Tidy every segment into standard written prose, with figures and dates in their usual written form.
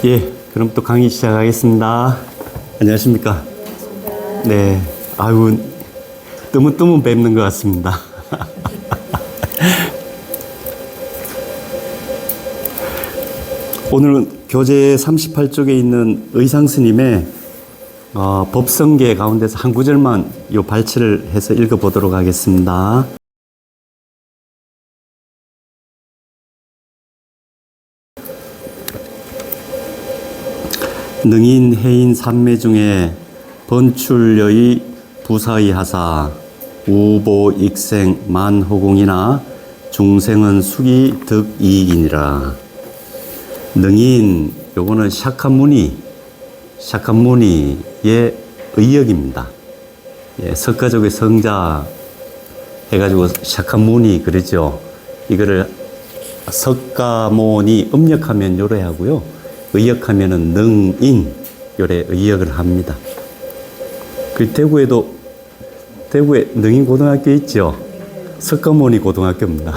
예, 그럼 또 강의 시작하겠습니다. 안녕하십니까? 네, 아유, 뜨문뜨문 뵙는 것 같습니다. 오늘은 교재 38쪽에 있는 의상스님의 법성계 가운데서 한 구절만 요 발췌를 해서 읽어보도록 하겠습니다. 능인 해인 삼매 중에 번출여의 부사의 하사 우보 익생 만호공이나 중생은 수기 득이익이니라. 능인 요거는 샤카무니의 의역입니다. 예, 석가족의 성자 해가지고 샤카무니 그러죠. 이거를 석가모니 음력하면 요래 하고요. 의역하면은 능인 요래 의역을 합니다. 그 대구에 능인 고등학교 있죠. 석가모니 고등학교입니다.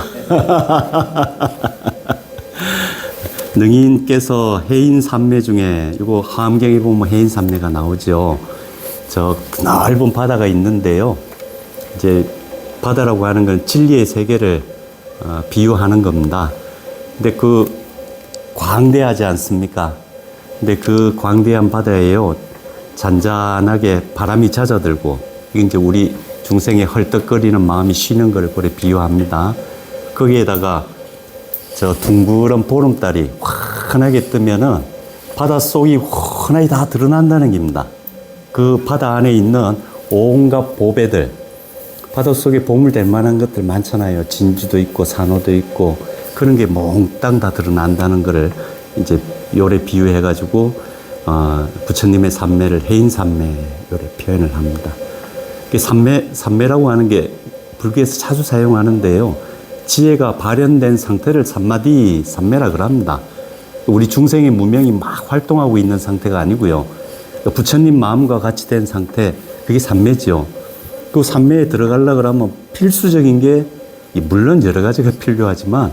능인께서 해인 삼매 중에 이거 함경에 보면 해인 삼매가 나오죠. 저 넓은 바다가 있는데요. 이제 바다라고 하는 건 진리의 세계를 비유하는 겁니다. 근데 그 광대하지 않습니까? 근데 그 광대한 바다에요, 잔잔하게 바람이 잦아들고, 이게 이제 우리 중생의 헐떡거리는 마음이 쉬는 걸 그래 비유합니다. 거기에다가 저 둥그런 보름달이 환하게 뜨면은 바닷속이 환하게 다 드러난다는 겁니다. 그 바다 안에 있는 온갖 보배들, 바닷속에 보물될 만한 것들 많잖아요. 진주도 있고 산호도 있고 그런 게 몽땅 다 드러난다는 것을 이제 요래 비유해가지고 부처님의 삼매를 해인 삼매 요래 표현을 합니다. 삼매라고 하는 게 불교에서 자주 사용하는데요. 지혜가 발현된 상태를 삼마디 삼매라 그럽니다. 우리 중생의 무명이 막 활동하고 있는 상태가 아니고요. 부처님 마음과 같이 된 상태, 그게 삼매죠. 그 삼매에 들어가려고 그러면 필수적인 게, 물론 여러 가지가 필요하지만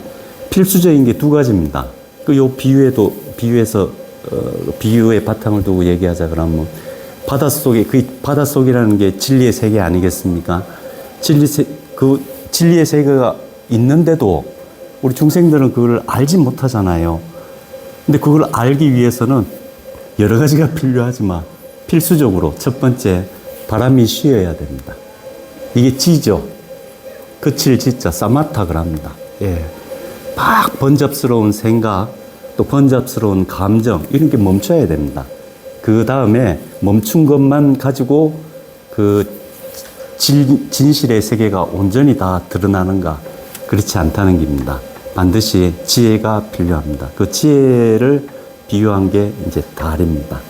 필수적인 게 두 가지입니다. 요 비유에서 비유의 바탕을 두고 얘기하자 그러면 바닷속이라는 게 진리의 세계 아니겠습니까? 진리의 세계가 있는데도 우리 중생들은 그걸 알지 못하잖아요. 근데 그걸 알기 위해서는 여러 가지가 필요하지만 필수적으로 첫 번째, 바람이 쉬어야 됩니다. 이게 지죠. 그칠 지자 사마타 그럽니다. 예. 막 번잡스러운 생각, 또 번잡스러운 감정, 이런 게 멈춰야 됩니다. 그 다음에 멈춘 것만 가지고 그 진실의 세계가 온전히 다 드러나는가? 그렇지 않다는 겁니다. 반드시 지혜가 필요합니다. 그 지혜를 비유한 게 이제 달입니다.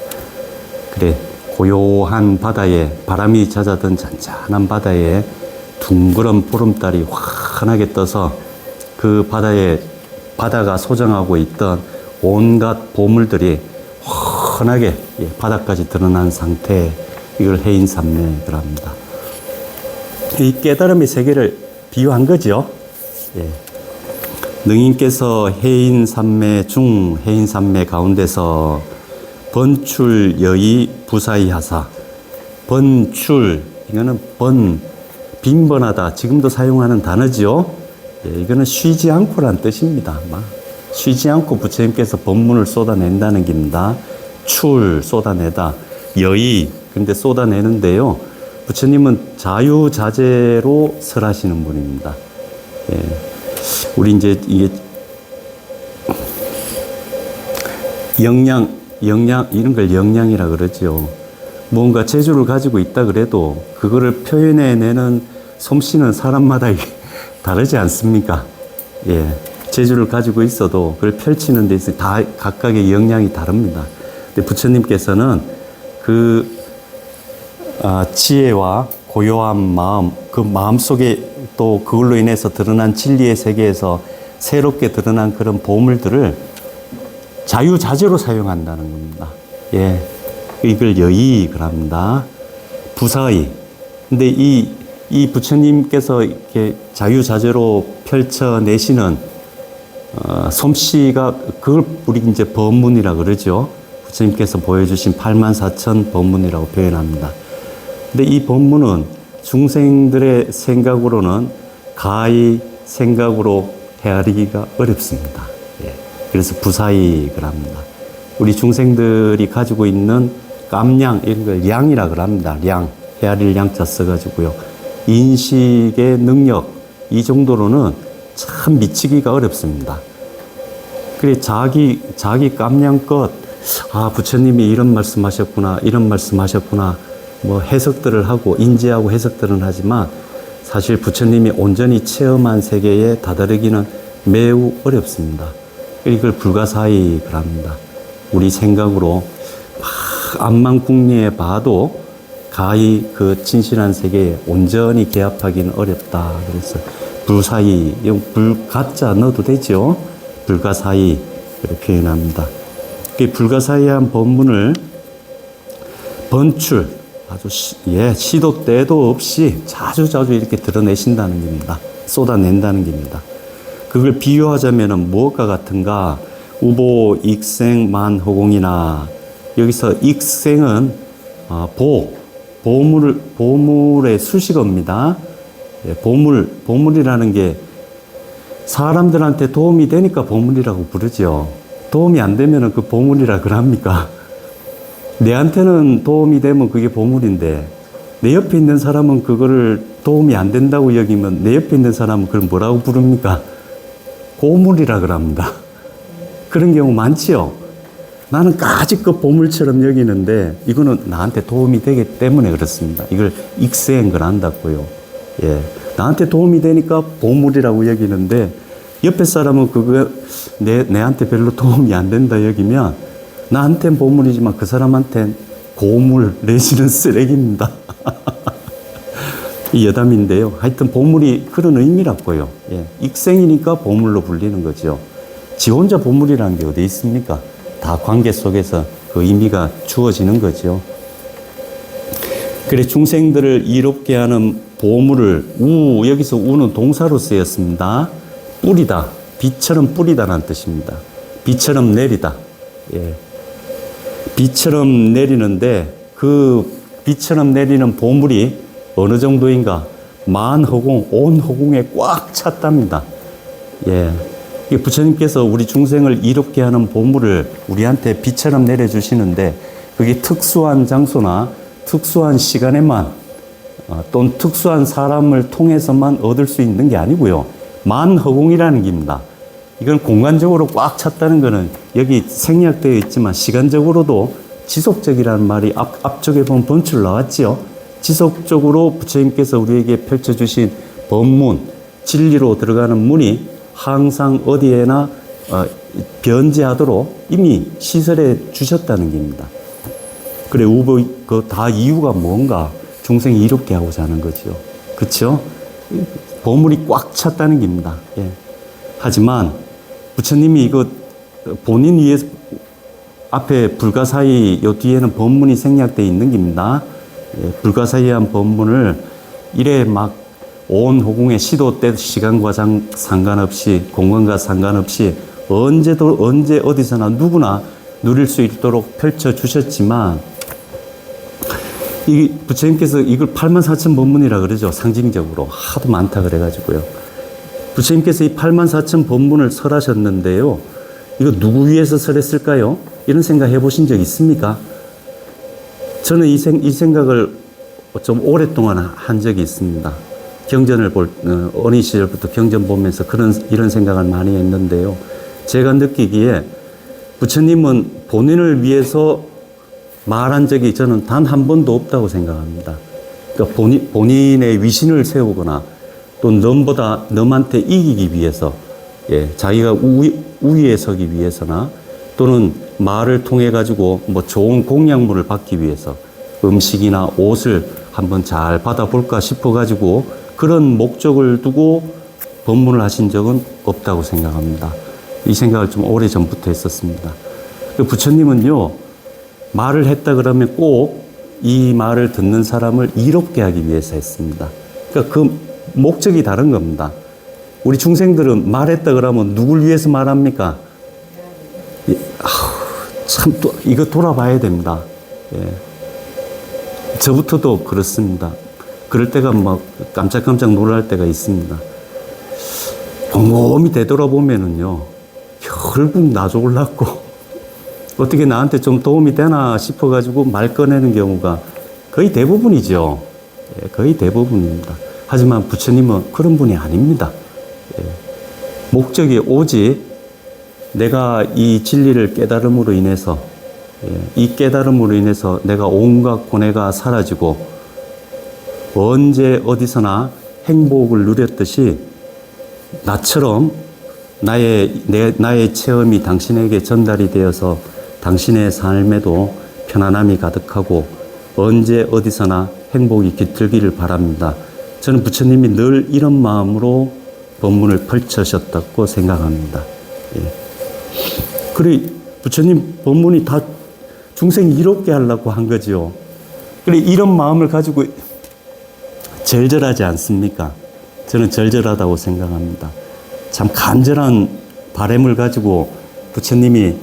그래, 고요한 바다에, 바람이 잦아든 잔잔한 바다에 둥그런 보름달이 환하게 떠서 그 바다가 소정하고 있던 온갖 보물들이 환하게 바다까지 드러난 상태, 이걸 해인삼매라고 합니다. 이 깨달음의 세계를 비유한 거죠. 예. 능인께서 해인삼매 중 해인삼매 가운데서 번출여의 부사의 하사, 번출, 이거는 빈번하다, 지금도 사용하는 단어죠. 예, 이거는 쉬지 않고란 뜻입니다. 쉬지 않고 부처님께서 법문을 쏟아낸다는 겁니다. 쏟아내다. 여의, 근데 쏟아내는데요. 부처님은 자유자재로 설하시는 분입니다. 예, 우리 이제 이게 역량, 이런 걸 역량이라 그러죠. 뭔가 재주를 가지고 있다 그래도 그거를 표현해내는 솜씨는 사람마다 다르지 않습니까? 예. 재주를 가지고 있어도 그걸 펼치는 데 있어 다 각각의 역량이 다릅니다. 근데 부처님께서는 그 지혜와 고요한 마음, 그 마음 속에 또 그걸로 인해서 드러난 진리의 세계에서 새롭게 드러난 그런 보물들을 자유자재로 사용한다는 겁니다. 예. 이걸 여의 그럽니다. 부사의. 근데 이 부처님께서 이렇게 자유자재로 펼쳐내시는 솜씨가 그걸 우리 이제 법문이라 그러죠. 부처님께서 보여주신 84,000 법문이라고 표현합니다. 근데 이 법문은 중생들의 생각으로는 가히 생각으로 헤아리기가 어렵습니다. 예. 그래서 부사익을 합니다. 우리 중생들이 가지고 있는 깜량, 이런 걸 량이라 그럽니다. 량, 헤아릴 양자 써가지고요. 인식의 능력, 이 정도로는 참 미치기가 어렵습니다. 그래, 자기 깜냥껏, 부처님이 이런 말씀 하셨구나, 이런 말씀 하셨구나, 뭐 해석들을 하고, 인지하고 해석들은 하지만, 사실 부처님이 온전히 체험한 세계에 다다르기는 매우 어렵습니다. 이걸 불가사의를 합니다. 우리 생각으로 막 암망국리에 봐도 가히 그 진실한 세계에 온전히 개합하기는 어렵다. 그래서 불사의, 불가자 넣어도 되죠. 불가사의 이렇게 표현합니다. 그 불가사의한 법문을 번출, 아주 시도 때도 없이 자주자주 이렇게 드러내신다는 겁니다. 쏟아낸다는 겁니다. 그걸 비유하자면 무엇과 같은가? 우보 익생 만호공이나, 여기서 익생은 보물의 수식어입니다. 보물이라는 게 사람들한테 도움이 되니까 보물이라고 부르죠. 도움이 안 되면 그 보물이라 그럽니까? 내한테는 도움이 되면 그게 보물인데, 내 옆에 있는 사람은 그거를 도움이 안 된다고 여기면 내 옆에 있는 사람은 그걸 뭐라고 부릅니까? 고물이라 그럽니다. 그런 경우 많지요. 나는 까짓것 보물처럼 여기는데 이거는 나한테 도움이 되기 때문에 그렇습니다. 이걸 익생을 한다고요. 예, 나한테 도움이 되니까 보물이라고 여기는데 옆에 사람은 그거 내한테 별로 도움이 안 된다 여기면 나한텐 보물이지만 그 사람한텐 고물 내지는 쓰레기입니다. 이 여담인데요. 하여튼 보물이 그런 의미라고요. 예, 익생이니까 보물로 불리는 거죠. 지 혼자 보물이라는 게 어디 있습니까? 다 관계 속에서 그 의미가 주어지는 거죠. 그래, 중생들을 이롭게 하는 보물을, 여기서 우는 동사로 쓰였습니다. 뿌리다, 비처럼 뿌리다라는 뜻입니다. 비처럼 내리다. 예. 비처럼 내리는데 그 비처럼 내리는 보물이 어느 정도인가? 만허공, 온 허공에 꽉 찼답니다. 예. 부처님께서 우리 중생을 이롭게 하는 보물을 우리한테 비처럼 내려주시는데 그게 특수한 장소나 특수한 시간에만 또는 특수한 사람을 통해서만 얻을 수 있는 게 아니고요. 만허공이라는 겁니다. 이건 공간적으로 꽉 찼다는 것은 여기 생략되어 있지만 시간적으로도 지속적이라는 말이 앞쪽에 보면 번출 나왔지요. 지속적으로 부처님께서 우리에게 펼쳐주신 법문, 진리로 들어가는 문이 항상 어디에나 변제하도록 이미 시설해 주셨다는 겁니다. 그래, 그 다 이유가 뭔가? 중생이 이롭게 하고자 하는 거죠. 그렇죠? 보물이 꽉 찼다는 겁니다. 예. 하지만 부처님이 이거 본인 위해서 앞에 불가사의 요 뒤에는 법문이 생략되어 있는 겁니다. 예, 불가사의한 법문을 이래 막 온 호궁의 시도 때 시간과 상관없이 공간과 상관없이 언제 어디서나 누구나 누릴 수 있도록 펼쳐 주셨지만 이 부처님께서 이걸 84,000 법문이라 그러죠. 상징적으로 하도 많다 그래가지고요. 부처님께서 이 84,000 법문을 설하셨는데요. 이거 누구 위해서 설했을까요? 이런 생각 해보신 적 있습니까? 저는 이 생각을 좀 오랫동안 한 적이 있습니다. 경전을 어린 시절부터 경전 보면서 이런 생각을 많이 했는데요. 제가 느끼기에 부처님은 본인을 위해서 말한 적이 저는 단 한 번도 없다고 생각합니다. 그러니까 본인의 위신을 세우거나 또 넘한테 이기기 위해서, 예, 자기가 우위에 서기 위해서나 또는 말을 통해 가지고 뭐 좋은 공약물을 받기 위해서 음식이나 옷을 한번 잘 받아볼까 싶어 가지고 그런 목적을 두고 법문을 하신 적은 없다고 생각합니다. 이 생각을 좀 오래전부터 했었습니다. 부처님은요, 말을 했다 그러면 꼭 이 말을 듣는 사람을 이롭게 하기 위해서 했습니다. 그러니까 그 목적이 다른 겁니다. 우리 중생들은 말했다 그러면 누굴 위해서 말합니까? 참 또 이거 돌아봐야 됩니다. 예. 저부터도 그렇습니다. 그럴 때가 막 깜짝깜짝 놀랄 때가 있습니다. 곰곰이 되돌아보면은요, 결국 나 좋으려고 어떻게 나한테 좀 도움이 되나 싶어가지고 말 꺼내는 경우가 거의 대부분이죠. 예, 거의 대부분입니다. 하지만 부처님은 그런 분이 아닙니다. 예. 목적이 오직 내가 이 진리를 깨달음으로 인해서, 예, 이 깨달음으로 인해서 내가 온갖 고뇌가 사라지고 언제 어디서나 행복을 누렸듯이 나처럼 나의 체험이 당신에게 전달이 되어서 당신의 삶에도 편안함이 가득하고 언제 어디서나 행복이 깃들기를 바랍니다. 저는 부처님이 늘 이런 마음으로 법문을 펼쳐셨다고 생각합니다. 예. 그래, 부처님 법문이 다 중생 이롭게 하려고 한 거지요. 그래, 이런 마음을 가지고 절절하지 않습니까? 저는 절절하다고 생각합니다. 참 간절한 바람을 가지고 부처님이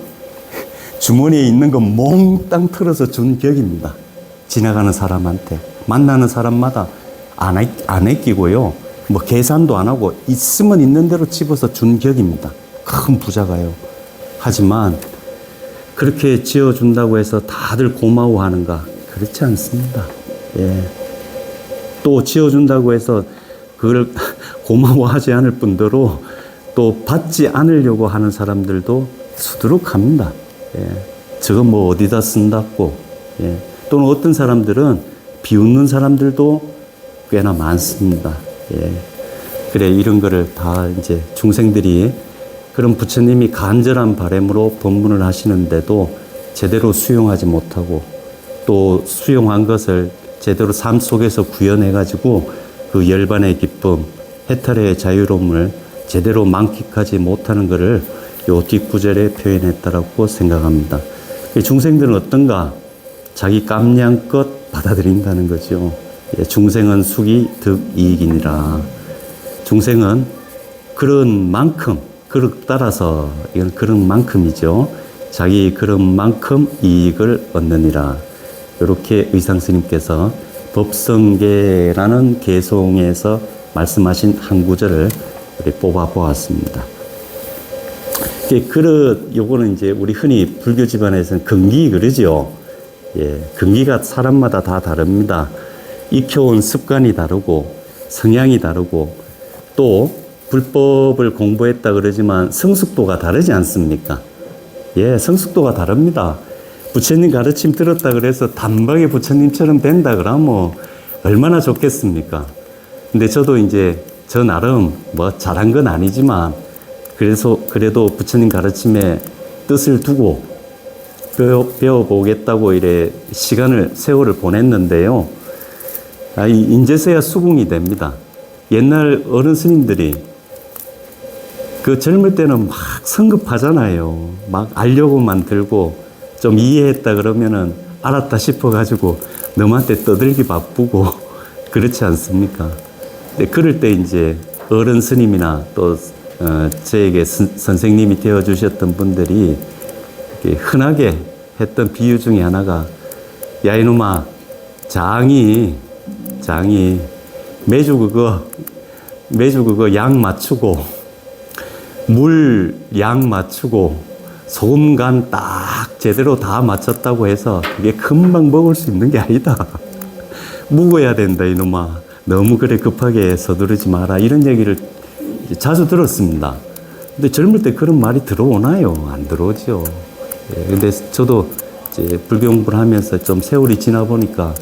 주머니에 있는 거 몽땅 털어서 준 격입니다. 지나가는 사람한테, 만나는 사람마다 안 아끼고요. 뭐 계산도 안 하고 있으면 있는 대로 집어서 준 격입니다. 큰 부자가요. 하지만 그렇게 지어준다고 해서 다들 고마워하는가? 그렇지 않습니다. 예. 또 지어준다고 해서 그걸 고마워하지 않을 뿐더러 또 받지 않으려고 하는 사람들도 수두룩합니다. 예. 저거 뭐 어디다 쓴다고. 예. 또는 어떤 사람들은 비웃는 사람들도 꽤나 많습니다. 예. 그래, 이런 거를 다 이제 중생들이 그런 부처님이 간절한 바람으로 법문을 하시는데도 제대로 수용하지 못하고 또 수용한 것을 제대로 삶 속에서 구현해가지고 그 열반의 기쁨, 해탈의 자유로움을 제대로 만끽하지 못하는 것을 요 뒷구절에 표현했다라고 생각합니다. 중생들은 어떤가? 자기 깜냥껏 받아들인다는 거죠. 중생은 수기 득이익이니라. 중생은 그런 만큼, 그릇 따라서, 이건 그런 만큼이죠. 자기 그런 만큼 이익을 얻느니라. 이렇게 의상스님께서 법성계라는 개송에서 말씀하신 한 구절을 뽑아 보았습니다. 그릇, 요거는 이제 우리 흔히 불교 집안에서는 금기 그러죠. 예, 금기가 사람마다 다 다릅니다. 익혀온 습관이 다르고 성향이 다르고 또 불법을 공부했다 그러지만 성숙도가 다르지 않습니까? 예, 성숙도가 다릅니다. 부처님 가르침 들었다 그래서 단박에 부처님처럼 된다 그러면 얼마나 좋겠습니까? 근데 저도 이제 저 나름 뭐 잘한 건 아니지만 그래도 부처님 가르침에 뜻을 두고 배워보겠다고 이래 세월을 보냈는데요. 인제서야 수긍이 됩니다. 옛날 어른 스님들이 그 젊을 때는 막 성급하잖아요. 막 알려고만 들고 좀 이해했다 그러면은 알았다 싶어가지고 남한테 떠들기 바쁘고 그렇지 않습니까? 근데 그럴 때 이제 어른 스님이나 또 저에게 선생님이 되어주셨던 분들이 흔하게 했던 비유 중에 하나가 야 이놈아 장이 매주 그거 양 맞추고 물 양 맞추고 소금 간 딱 제대로 다 맞췄다고 해서 그게 금방 먹을 수 있는 게 아니다. 묵어야 된다 이놈아. 너무 그래 급하게 서두르지 마라. 이런 얘기를 자주 들었습니다. 근데 젊을 때 그런 말이 들어오나요? 안 들어오죠. 예, 근데 저도 이제 불교 공부를 하면서 좀 세월이 지나 보니까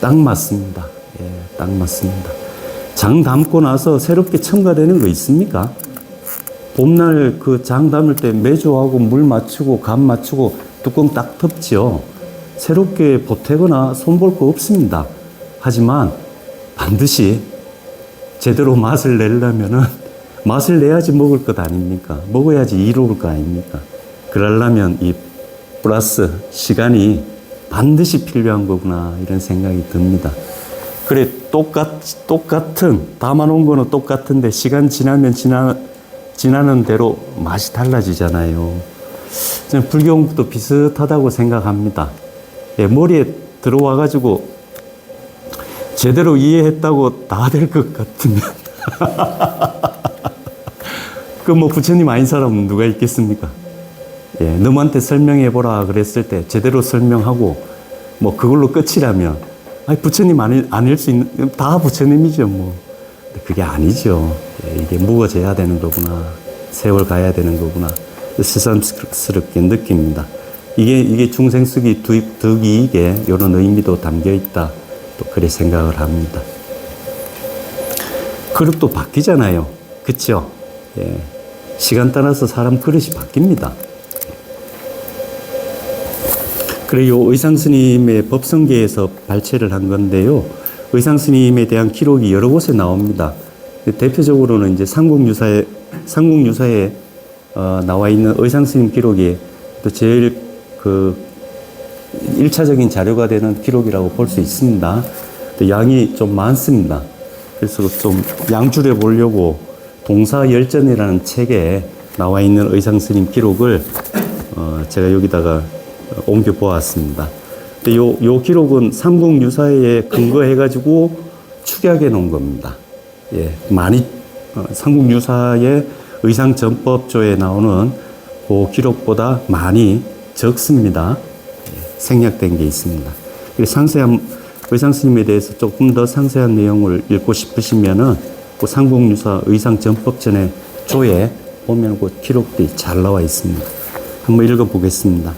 딱 맞습니다. 예, 딱 맞습니다. 장 담고 나서 새롭게 첨가되는 거 있습니까? 봄날 그 장 담을 때 매주하고 물 맞추고 간 맞추고 뚜껑 딱 덮죠. 새롭게 보태거나 손볼 거 없습니다. 하지만 반드시 제대로 맛을 내려면은 맛을 내야지 먹을 것 아닙니까? 먹어야지 이로울 거 아닙니까? 그러려면 이 플러스 시간이 반드시 필요한 거구나 이런 생각이 듭니다. 그래, 똑같은, 담아놓은 거는 똑같은데, 시간 지나면 지나는 대로 맛이 달라지잖아요. 저는 불교 공부도 비슷하다고 생각합니다. 예, 머리에 들어와가지고, 제대로 이해했다고 다 될 것 같으면. 그 뭐 부처님 아닌 사람은 누가 있겠습니까? 예, 너한테 설명해보라 그랬을 때 제대로 설명하고 뭐 그걸로 끝이라면 아니 부처님 아닐 수 있는 다 부처님이죠 뭐. 근데 그게 아니죠. 예, 이게 무거져야 되는 거구나. 세월 가야 되는 거구나. 새삼스럽게 느낍니다. 이게 중생수기 득이익에 이런 의미도 담겨 있다. 또 그래 생각을 합니다. 그릇도 바뀌잖아요. 그렇죠? 예. 시간 따라서 사람 그릇이 바뀝니다. 그리고 의상스님의 법성계에서 발췌를 한 건데요. 의상스님에 대한 기록이 여러 곳에 나옵니다. 대표적으로는 이제 삼국유사에 나와 있는 의상스님 기록이 또 제일 그 1차적인 자료가 되는 기록이라고 볼 수 있습니다. 또 양이 좀 많습니다. 그래서 좀 양줄해 보려고 동사열전이라는 책에 나와 있는 의상스님 기록을 제가 여기다가 옮겨 보았습니다. 근데 요 기록은 삼국유사에 근거해가지고 축약해 놓은 겁니다. 예, 많이, 삼국유사의 의상전법조에 나오는 그 기록보다 많이 적습니다. 예, 생략된 게 있습니다. 상세한, 의상스님에 대해서 조금 더 상세한 내용을 읽고 싶으시면은 그 삼국유사 의상전법전의 조에 보면 그 기록들이 잘 나와 있습니다. 한번 읽어보겠습니다.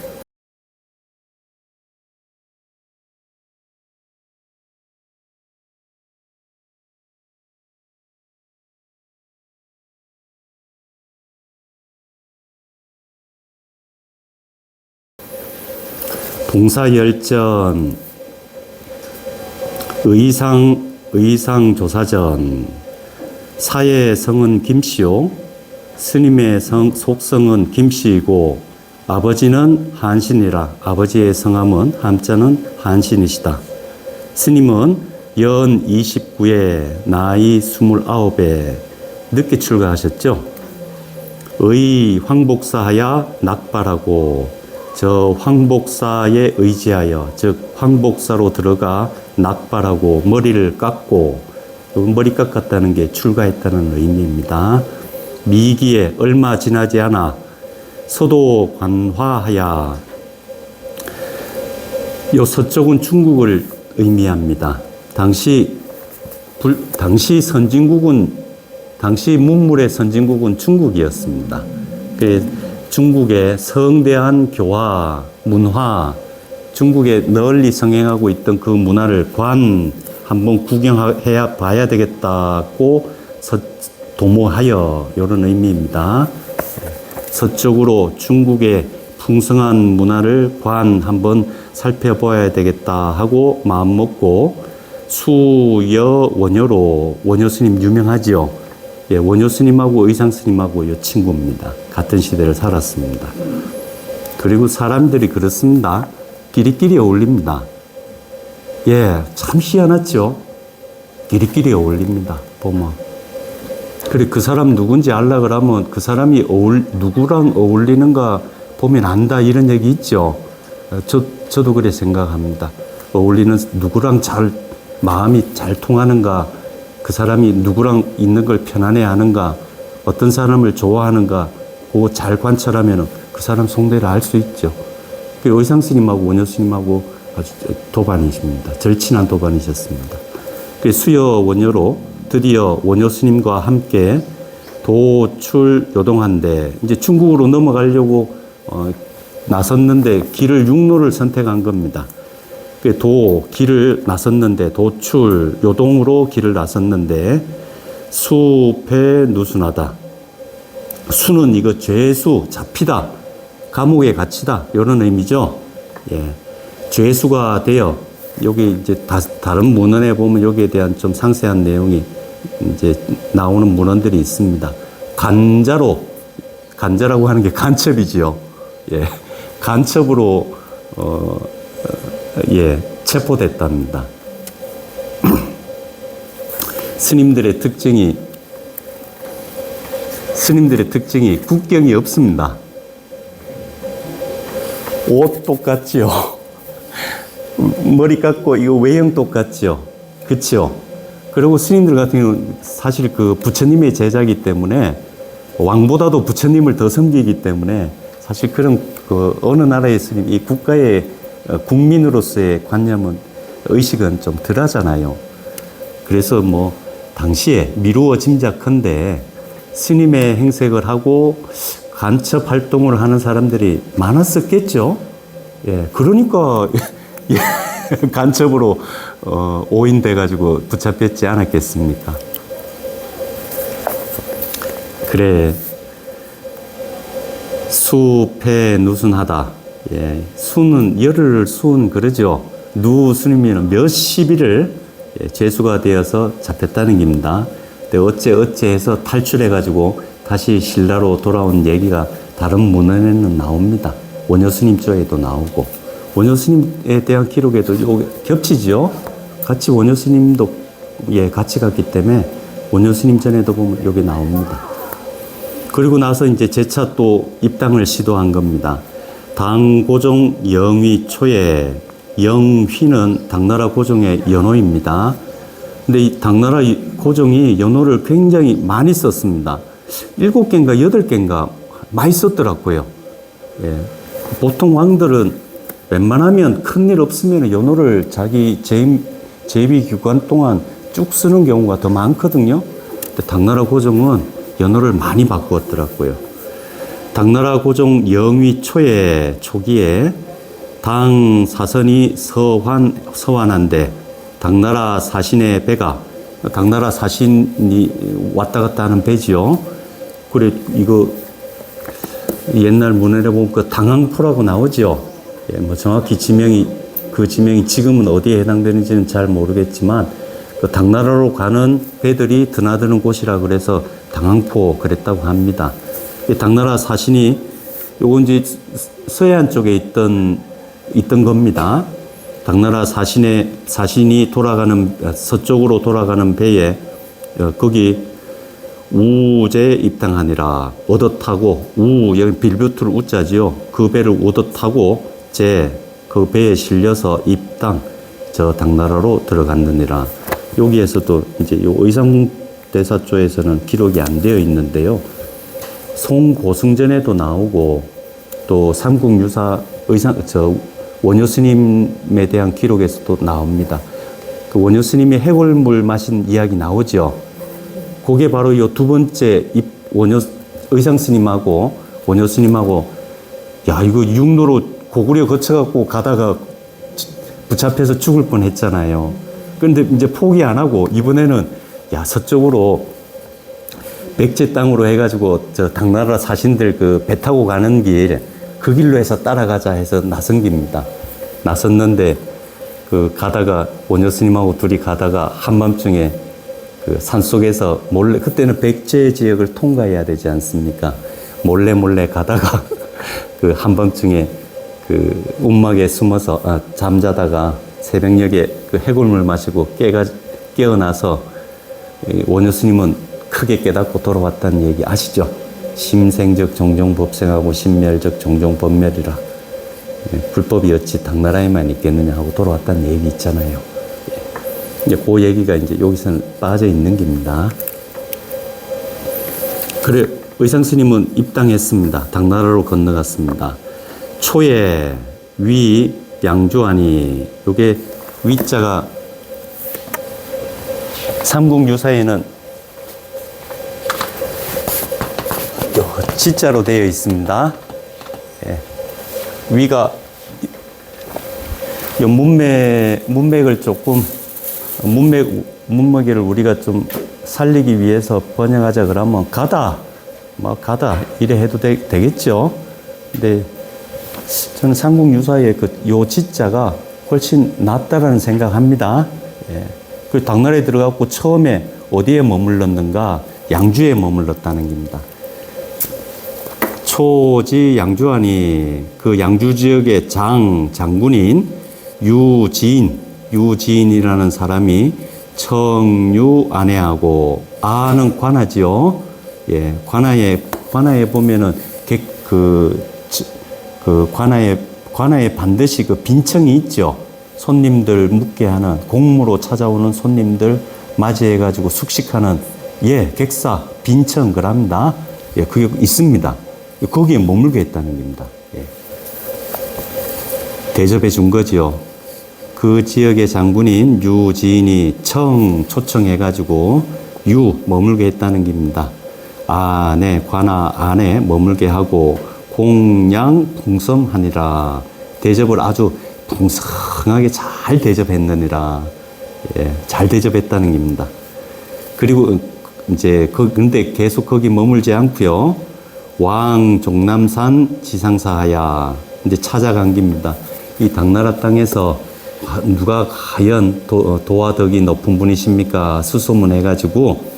동사열전, 의상조사전, 사의 성은 김씨요. 스님의 속성은 김씨이고 아버지는 한신이라. 아버지의 성함은 함자는 한신이시다. 스님은 연 29에 나이 29에 늦게 출가하셨죠. 의 황복사하야 낙발하고 저 황복사에 의지하여 즉 황복사로 들어가 낙발하고 머리를 깎고 머리 깎았다는 게 출가했다는 의미입니다. 미기에 얼마 지나지 않아 서도 관화하야 요 서쪽은 중국을 의미합니다. 당시 문물의 선진국은 중국이었습니다. 중국의 성대한 교화, 문화, 중국에 널리 성행하고 있던 그 문화를 한번 구경해야 봐야 되겠다고 도모하여 이런 의미입니다. 서쪽으로 중국의 풍성한 문화를 한번 살펴봐야 되겠다 하고 마음먹고 수여 원효로 원효 스님 유명하죠. 예, 원효 스님하고 의상 스님하고 요 친구입니다. 같은 시대를 살았습니다. 그리고 사람들이 그렇습니다. 끼리끼리 어울립니다. 예, 참 희한하죠. 끼리끼리 어울립니다. 보면. 그래, 그 사람 누군지 알라 그러면 그 사람이 누구랑 어울리는가 보면 안다 이런 얘기 있죠. 저도 그래 생각합니다. 누구랑 마음이 잘 통하는가, 그 사람이 누구랑 있는 걸 편안해 하는가, 어떤 사람을 좋아하는가, 그거 잘 관찰하면 그 사람 성대를 알 수 있죠. 그 의상 스님하고 원효 스님하고 아주 도반이십니다. 절친한 도반이셨습니다. 그 수여 원효로 드디어 원효 스님과 함께 도출 요동한데 이제 중국으로 넘어가려고 나섰는데 길을 육로를 선택한 겁니다. 길을 나섰는데 도출 요동으로 길을 나섰는데 수패 누순하다. 수는 이거 죄수 잡히다. 감옥에 갇히다. 이런 의미죠. 예. 죄수가 되어 여기 이제 다른 문헌에 보면 여기에 대한 좀 상세한 내용이 이제 나오는 문헌들이 있습니다. 간자라고 하는 게 간첩이지요. 예. 간첩으로 체포됐답니다. 스님들의 특징이 국경이 없습니다. 옷 똑같지요. 머리 깎고 이거 외형 똑같지요. 그렇죠? 그리고 스님들 같은 경우는 사실 그 부처님의 제자이기 때문에 왕보다도 부처님을 더 섬기기 때문에 사실 그런 그 어느 나라의 스님, 이 국가의 국민으로서의 관념은 의식은 좀 덜하잖아요. 그래서 뭐 당시에 미루어 짐작컨대 스님의 행색을 하고 간첩 활동을 하는 사람들이 많았었겠죠. 예, 그러니까 간첩으로 오인돼 가지고 붙잡혔지 않았겠습니까? 그래, 수패 누순하다. 예, 수는 열흘 수은 그러죠. 누 스님이는 몇 시비를 죄수가 되어서 잡혔다는 겁니다. 근데 어째 해서 탈출해 가지고 다시 신라로 돌아온 얘기가 다른 문헌에는 나옵니다. 원효 스님 쪽에도 나오고, 원효 스님에 대한 기록에도 겹치죠. 같이 원효 스님도 같이 갔기 때문에 원효 스님 전에도 보면 여기 나옵니다. 그리고 나서 이제 재차 또 입당을 시도한 겁니다. 당고종 영휘 초에, 영휘는 당나라 고종의 연호입니다. 근데 이 당나라 고종이 연호를 굉장히 많이 썼습니다. 7개인가 8개인가 많이 썼더라고요. 예. 보통 왕들은 웬만하면 큰일 없으면 연호를 자기 재위 기간 동안 쭉 쓰는 경우가 더 많거든요. 근데 당나라 고종은 연호를 많이 바꾸었더라고요. 당나라 고종 영휘 초기에 당 사선이 서환한데 당나라 사신의 배가, 당나라 사신이 왔다 갔다 하는 배지요. 그래, 이거 옛날 문헌에 보면 그 당항포라고 나오죠. 예, 뭐 정확히 그 지명이 지금은 어디에 해당되는지는 잘 모르겠지만 그 당나라로 가는 배들이 드나드는 곳이라 그래서 당항포 그랬다고 합니다. 이 당나라 사신이 요건 이제 서해안 쪽에 있던 겁니다. 당나라 사신이 서쪽으로 돌아가는 배에 거기 우제 입당하니라. 얻어 타고, 여기 빌뷰트를 우자지요. 그 배를 얻어 타고 그 배에 실려서 입당, 저 당나라로 들어갔느니라. 여기에서도 이제 요 의상대사 쪽에서는 기록이 안 되어 있는데요. 송고승전에도 나오고 또 삼국유사 원효 스님에 대한 기록에서도 나옵니다. 그 원효 스님이 해골물 마신 이야기 나오죠. 그게 바로 이 두 번째 의상 스님하고 원효 스님하고 야 이거 육로로 고구려 거쳐갖고 가다가 붙잡혀서 죽을 뻔했잖아요. 그런데 이제 포기 안 하고 이번에는 야 서쪽으로 백제 땅으로 해가지고 저 당나라 사신들 그 배 타고 가는 그 길로 해서 따라가자 해서 나선 겁니다. 나섰는데 그 가다가 원효 스님하고 둘이 가다가 한밤중에 그 산속에서 몰래, 그때는 백제 지역을 통과해야 되지 않습니까? 몰래 가다가 그 한밤중에 그 움막에 숨어서 잠자다가 새벽녘에 그 해골물 마시고 깨어나서 원효 스님은 크게 깨닫고 돌아왔다는 얘기 아시죠? 심생적 종종 법생하고 심멸적 종종 법멸이라. 불법이 어찌 당나라에만 있겠느냐 하고 돌아왔다는 얘기 있잖아요. 이제 그 얘기가 이제 여기서는 빠져 있는 겁니다. 그래, 의상스님은 입당했습니다. 당나라로 건너갔습니다. 초에 위 양주하니, 요게 위자가 삼국유사에는 지자로 되어 있습니다. 예. 위가 문맥을 조금 문맥을 우리가 좀 살리기 위해서 번역하자 그러면 가다 이래 해도 되겠죠. 근데 저는 삼국유사의 요 지자가 훨씬 낫다라는 생각합니다. 예. 그 당나라에 들어갔고 처음에 어디에 머물렀는가? 양주에 머물렀다는 겁니다. 초지 양주하니, 그 양주 지역의 장군인 유지인이라는 사람이 청유 안해하고 아는 관하지요. 예, 관하에 보면은 관하에 반드시 그 빈청이 있죠. 손님들 묵게 하는 공무로 찾아오는 손님들 맞이해가지고 숙식하는 예 객사 빈청 그럽니다. 예, 그게 있습니다. 거기에 머물게 했다는 겁니다. 예. 대접해 준 거지요. 그 지역의 장군인 유지인이 초청해가지고 머물게 했다는 겁니다. 관하 안에 머물게 하고 공양 풍성하니라. 대접을 아주 풍성하게 잘 대접했느니라. 예, 잘 대접했다는 겁니다. 그리고 이제 근데 계속 거기 머물지 않고요. 왕 종남산 지상사하야 이제 찾아간 겁니다. 이 당나라 땅에서 누가 과연 도화덕이 높은 분이십니까? 수소문해가지고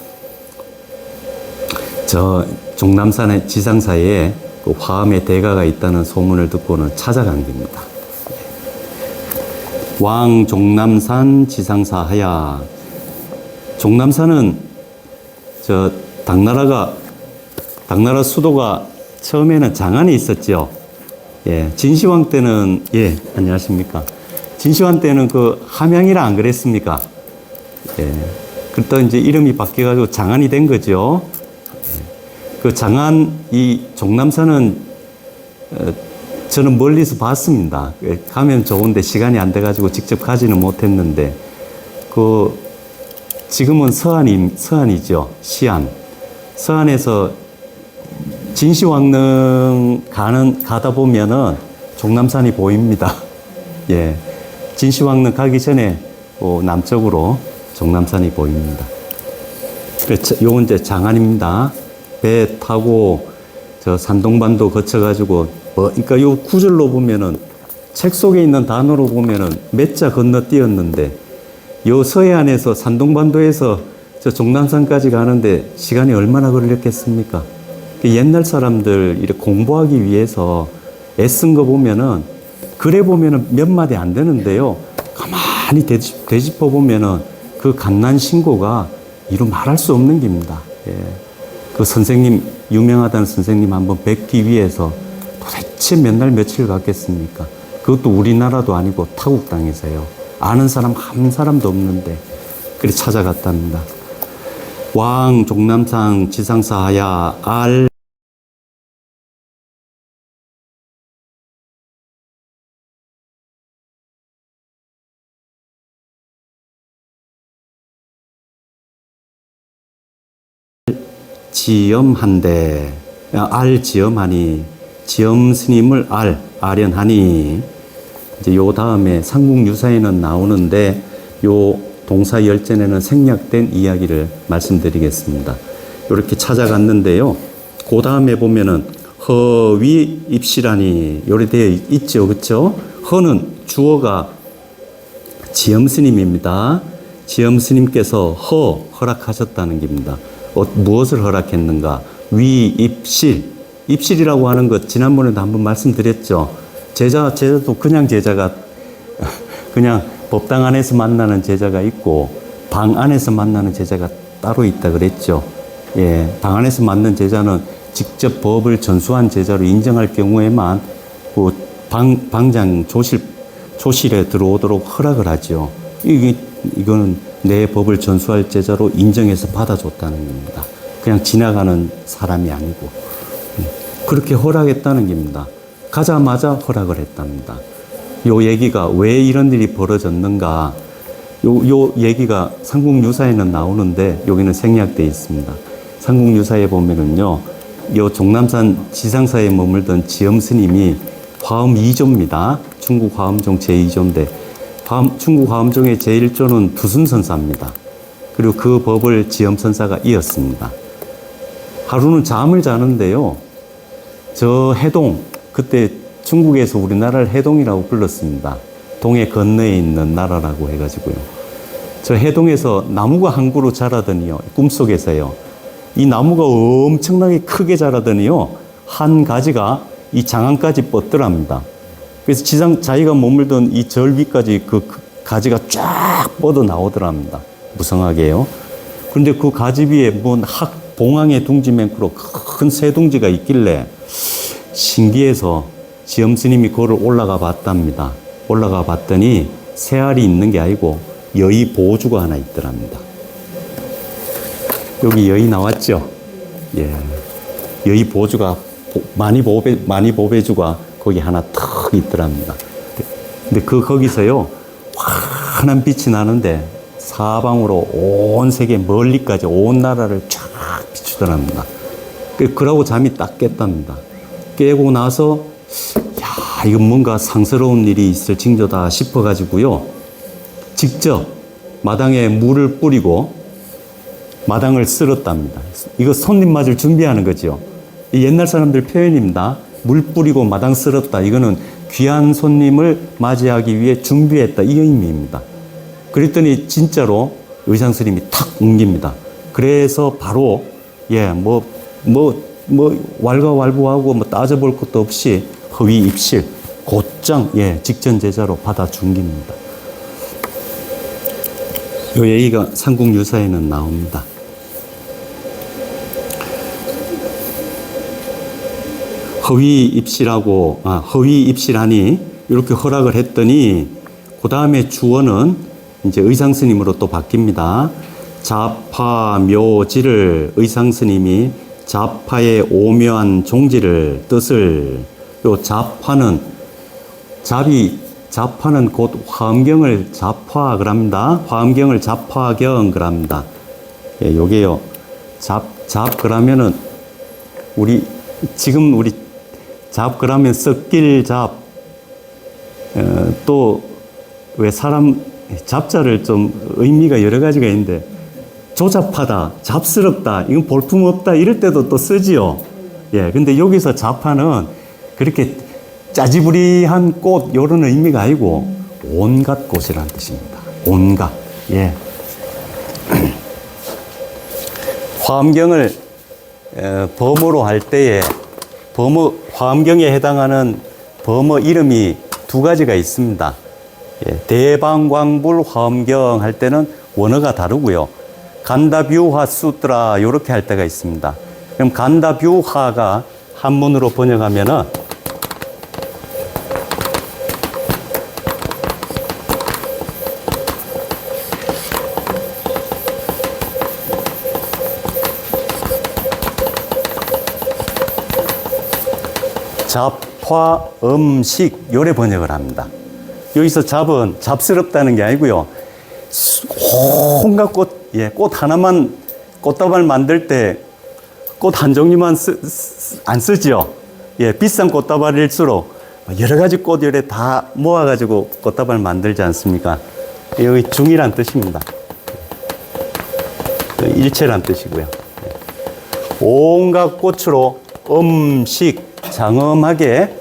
저 종남산의 지상사에 그 화엄의 대가가 있다는 소문을 듣고는 찾아간 겁니다. 왕 종남산 지상사하야. 종남산은 저 당나라 수도가 처음에는 장안에 있었죠. 예, 진시황 때는 예, 안녕하십니까. 진시황 때는 그 함양이라 안 그랬습니까? 예. 그러다 이제 이름이 바뀌어가지고 장안이 된 거죠. 예. 그 장안, 이 종남산은 저는 멀리서 봤습니다. 가면 좋은데 시간이 안 돼가지고 직접 가지는 못했는데, 지금은 서안이죠. 시안. 서안에서 진시황릉 가다 보면은 종남산이 보입니다. 예. 진시황릉 가기 전에 남쪽으로 종남산이 보입니다. 요건 이제 장안입니다. 배 타고 저 산동반도 거쳐가지고, 그러니까 요 구절로 보면은 책 속에 있는 단어로 보면은 몇 자 건너뛰었는데, 요 서해안에서 산동반도에서 저 종남산까지 가는데 시간이 얼마나 걸렸겠습니까? 옛날 사람들 이렇게 공부하기 위해서 애쓴 거 보면은 글에 보면은 몇 마디 안 되는데요. 가만히 되짚어 보면은 그 갓난 신고가 이루 말할 수 없는 겁니다. 예. 그 선생님, 유명하다는 선생님 한번 뵙기 위해서 도대체 몇 날 며칠 갔겠습니까? 그것도 우리나라도 아니고 타국 땅에서요. 아는 사람 한 사람도 없는데 그래 찾아갔답니다. 왕 종남산 지상사하야 알 지엄한데 지엄하니 지엄 스님을 아련하니 이제 요 다음에 삼국유사에는 나오는데 요 동사 열전에는 생략된 이야기를 말씀드리겠습니다. 이렇게 찾아갔는데요. 그 다음에 보면은 허위 입시라니 요래 되어 있죠. 그렇죠? 허는 주어가 지엄스님입니다. 지엄스님께서 허락하셨다는 겁니다. 무엇을 허락했는가? 입실이라고 하는 것 지난번에도 한번 말씀드렸죠. 제자도 그냥 제자가 그냥 법당 안에서 만나는 제자가 있고 방 안에서 만나는 제자가 따로 있다 그랬죠. 예, 방 안에서 만난 제자는 직접 법을 전수한 제자로 인정할 경우에만 그 방장 조실에 들어오도록 허락을 하죠. 이거는 내 법을 전수할 제자로 인정해서 받아줬다는 겁니다. 그냥 지나가는 사람이 아니고 그렇게 허락했다는 겁니다. 가자마자 허락을 했답니다. 요 얘기가 왜 이런 일이 벌어졌는가? 요 얘기가 삼국유사에는 나오는데 여기는 생략되어 있습니다. 삼국유사에 보면은요, 요 종남산 지상사에 머물던 지엄스님이 화엄 2조입니다. 중국 화엄종 제2조인데 중국 화엄종의 제1조는 두순선사입니다. 그리고 그 법을 지엄선사가 이었습니다. 하루는 잠을 자는데요. 저 해동, 그때 중국에서 우리나라를 해동이라고 불렀습니다. 동해 건너에 있는 나라라고 해가지고요. 저 해동에서 나무가 한 그루 자라더니요. 꿈속에서요. 이 나무가 엄청나게 크게 자라더니요. 한 가지가 이 장안까지 뻗더랍니다. 그래서 자기가 머물던 이 절 위까지 그 가지가 쫙 뻗어 나오더랍니다. 무성하게요. 그런데 그 가지 위에 뭔 봉황의 둥지맹구로 큰 새 둥지가 있길래 신기해서 지엄 스님이 그거를 올라가 봤답니다. 올라가 봤더니 새알이 있는 게 아니고 여의 보주가 하나 있더랍니다. 여기 여의 나왔죠? 예. 여의 보주가 많이 보배주가 거기 하나 턱 있더랍니다. 근데 거기서요 환한 빛이 나는데 사방으로 온 세계 멀리까지 온 나라를 쫙 비추더랍니다. 그러고 잠이 딱 깼답니다. 깨고 나서 야 이건 뭔가 상스러운 일이 있을 징조다 싶어가지고요 직접 마당에 물을 뿌리고 마당을 쓸었답니다. 이거 손님 맞을 준비하는 거죠. 옛날 사람들 표현입니다. 물 뿌리고 마당 쓸었다. 이거는 귀한 손님을 맞이하기 위해 준비했다. 이 의미입니다. 그랬더니 진짜로 의상 스님이 탁 옮깁니다. 그래서 바로 왈가왈부하고 뭐 따져볼 것도 없이 허위 입실 곧장 직전 제자로 받아 중깁니다. 이 얘기가 삼국유사에는 나옵니다. 허위 입실하니 이렇게 허락을 했더니 그 다음에 주어는 이제 의상 스님으로 또 바뀝니다. 자파 묘지를 의상 스님이 자파의 오묘한 종지를 뜻을 요 자파는 곧 화엄경을 자파 그럽니다. 화엄경을 자파경 그럽니다. 예, 요게요. 그러면은 지금 우리 그러면 썩길 또 왜 사람 잡자를 좀 의미가 여러 가지가 있는데 조잡하다, 잡스럽다, 이건 볼품없다 이럴 때도 또 쓰지요. 예, 근데 여기서 자파는 그렇게 짜지부리한 꽃 이런 의미가 아니고 온갖 꽃이라는 뜻입니다. 온갖. 예. 화엄경을 범어로 할 때에 화엄경에 해당하는 범어 이름이 두 가지가 있습니다. 예, 대방광불 화엄경 할 때는 원어가 다르고요. 간다뷰하 수트라 이렇게 할 때가 있습니다. 그럼 간다뷰하가 한문으로 번역하면은 잡화 음식 요래 번역을 합니다. 여기서 잡은 잡스럽다는 게 아니고요. 온갖 꽃 하나만 꽃다발 만들 때 꽃 한 종류만 안 쓰죠. 예, 비싼 꽃다발일수록 여러 가지 꽃 요래 다 모아가지고 꽃다발 만들지 않습니까? 여기 중이란 뜻입니다. 일체란 뜻이고요. 온갖 꽃으로 음식 장엄하게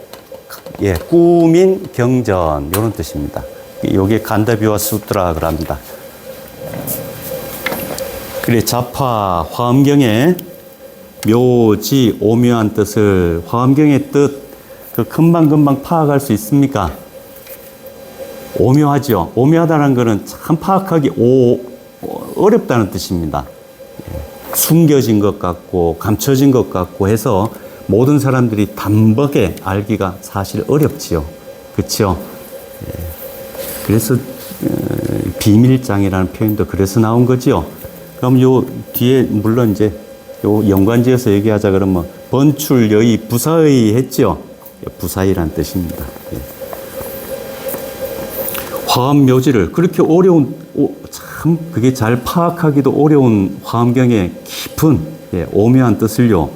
꾸민 경전 이런 뜻입니다. 요게 간다비와 수트라 그럽니다. 그래 자파 화엄경의 묘지 오묘한 뜻을 화엄경의 뜻 금방금방 파악할 수 있습니까? 오묘하죠. 오묘하다는 것은 참 파악하기 어렵다는 뜻입니다. 숨겨진 것 같고 감춰진 것 같고 해서 모든 사람들이 단박에 알기가 사실 어렵지요. 그렇죠? 그래서 비밀장이라는 표현도 그래서 나온 거지요. 그럼 요 뒤에 물론 이제 요 연관지어서 얘기하자 그러면 번출여의 부사의 했죠. 부사의란 뜻입니다. 화엄묘지를 그렇게 참 그게 잘 파악하기도 어려운 화엄경의 깊은 오묘한 뜻을요.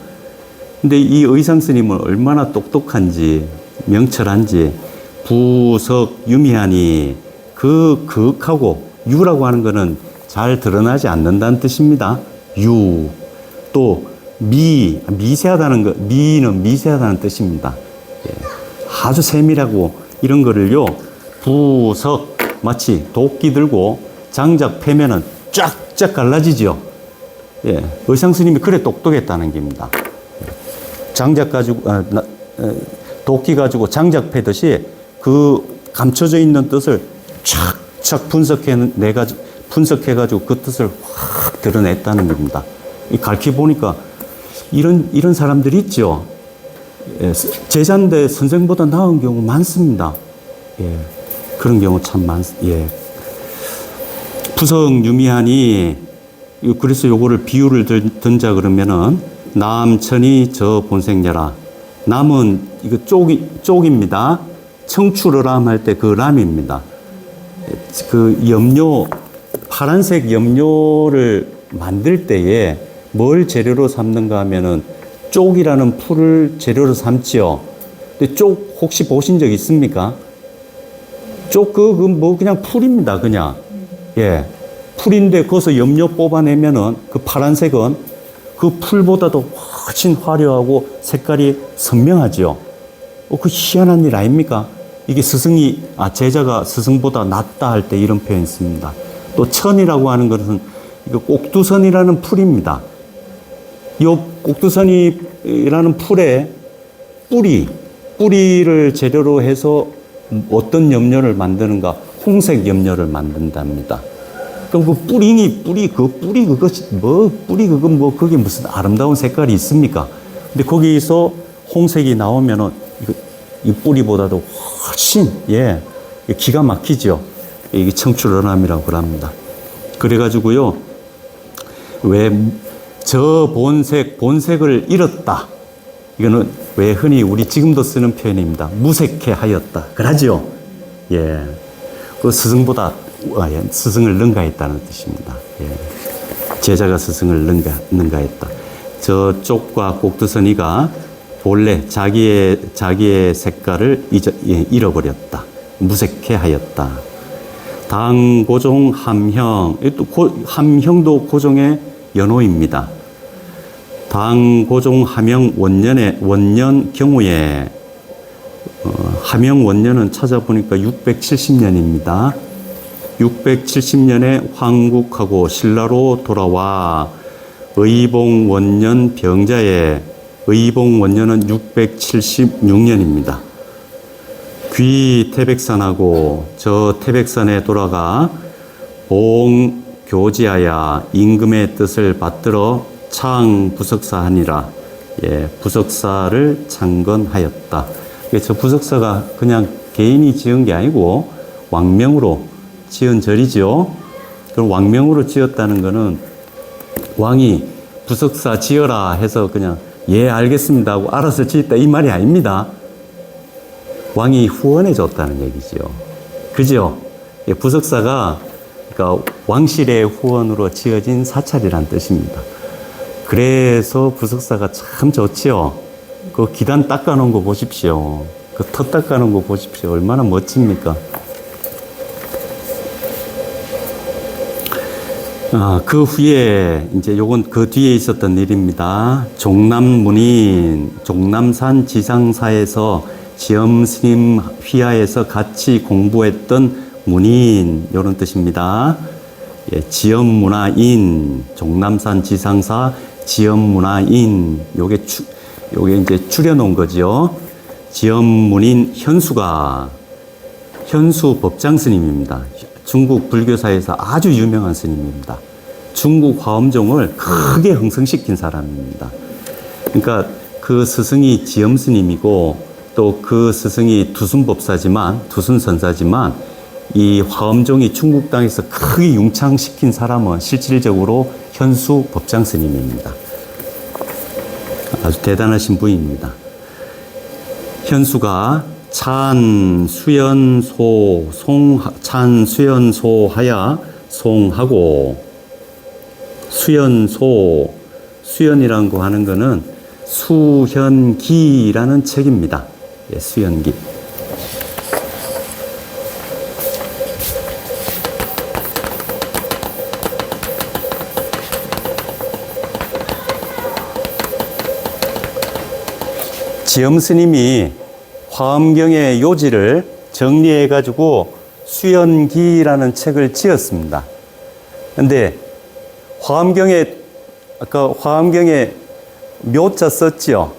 근데 이 의상 스님은 얼마나 똑똑한지 명철한지 부석 유미하니 극하고 유라고 하는 것은 잘 드러나지 않는다는 뜻입니다. 유. 또 미세하다는 것, 미는 미세하다는 뜻입니다. 아주 세밀하고 이런 거를요. 부석 마치 도끼 들고 장작 패면은 쫙쫙 갈라지죠. 의상 스님이 그래 똑똑했다는 겁니다. 장작 가지고 도끼 가지고 장작 패듯이 그 감춰져 있는 뜻을 착착 분석해가지고 그 뜻을 확 드러냈다는 겁니다. 가르쳐 보니까 이런 사람들이 있죠. 예, 제자인데 선생보다 나은 경우 많습니다. 예, 그런 경우 참 예. 부석 유미하니, 그래서 요거를 비유를 든자 그러면은, 남천이 저 본색녀라. 남은 이거 쪽입니다. 청출어람 할 때 그 람입니다. 그 염료, 파란색 염료를 만들 때에 뭘 재료로 삼는가 하면은 쪽이라는 풀을 재료로 삼지요. 근데 쪽 혹시 보신 적 있습니까? 쪽 뭐 그냥 풀입니다. 그냥. 예. 풀인데 거기서 염료 뽑아내면은 그 파란색은 그 풀보다도 훨씬 화려하고 색깔이 선명하죠. 그 희한한 일 아닙니까? 이게 제자가 스승보다 낫다 할 때 이런 표현이 있습니다. 또 천이라고 하는 것은 이거 꼭두선이라는 풀입니다. 이 꼭두선이라는 풀에 뿌리를 재료로 해서 어떤 염료를 만드는가? 홍색 염료를 만든답니다. 그럼 그게 무슨 아름다운 색깔이 있습니까? 근데 거기서 홍색이 나오면은 이 뿌리보다도 훨씬, 예, 기가 막히죠. 이게 청출어람이라고 합니다. 그래가지고요, 저 본색을 잃었다. 이거는 왜 흔히 우리 지금도 쓰는 표현입니다. 무색해 하였다. 그러죠? 예. 그 스승을 능가했다는 뜻입니다. 예. 제자가 스승을 능가했다. 저쪽과 꼭두선이가 본래 자기의 색깔을 잃어버렸다. 무색해 하였다. 당고종 함형, 함형도 고종의 연호입니다. 당고종 함형 원년 경우에, 함형 원년은 찾아보니까 670년입니다. 670년에 황국하고 신라로 돌아와 의봉 원년 병자에, 의봉 원년은 676년입니다. 귀 태백산하고 저 태백산에 돌아가 봉교지하야 임금의 뜻을 받들어 창 부석사하니라. 예, 부석사를 창건하였다. 저 부석사가 그냥 개인이 지은 게 아니고 왕명으로 지은 절이죠. 그럼 왕명으로 지었다는 것은 왕이 부석사 지어라 해서 그냥 예 알겠습니다 하고 알아서 지었다 이 말이 아닙니다. 왕이 후원해 줬다는 얘기죠. 그죠? 예, 부석사가 그러니까 왕실의 후원으로 지어진 사찰이란 뜻입니다. 그래서 부석사가 참 좋지요. 그 기단 닦아놓은 거 보십시오. 그 터 닦아놓은 거 보십시오. 얼마나 멋집니까? 그 후에 이제 요건 그 뒤에 있었던 일입니다. 종남산 지상사에서 지엄스님 휘하에서 같이 공부했던 문인, 요런 뜻입니다. 예, 지엄문화인, 종남산 지상사 지엄문화인, 요게 이제 줄여놓은 거죠. 지엄문인 현수 법장 스님입니다. 중국 불교사에서 아주 유명한 스님입니다. 중국 화엄종을 크게 흥성시킨 사람입니다. 그러니까 그 스승이 지엄 스님이고 또 그 스승이 두순선사지만 이 화엄종이 중국 땅에서 크게 융창시킨 사람은 실질적으로 현수 법장 스님입니다. 아주 대단하신 분입니다. 현수가 찬수연소하야 송하고, 수연이라는 거 하는 거는 수현기라는 책입니다. 예, 수현기. 지엄 스님이 화엄경의 요지를 정리해가지고 수연기라는 책을 지었습니다. 근데 아까 화엄경에 묘자 썼지요.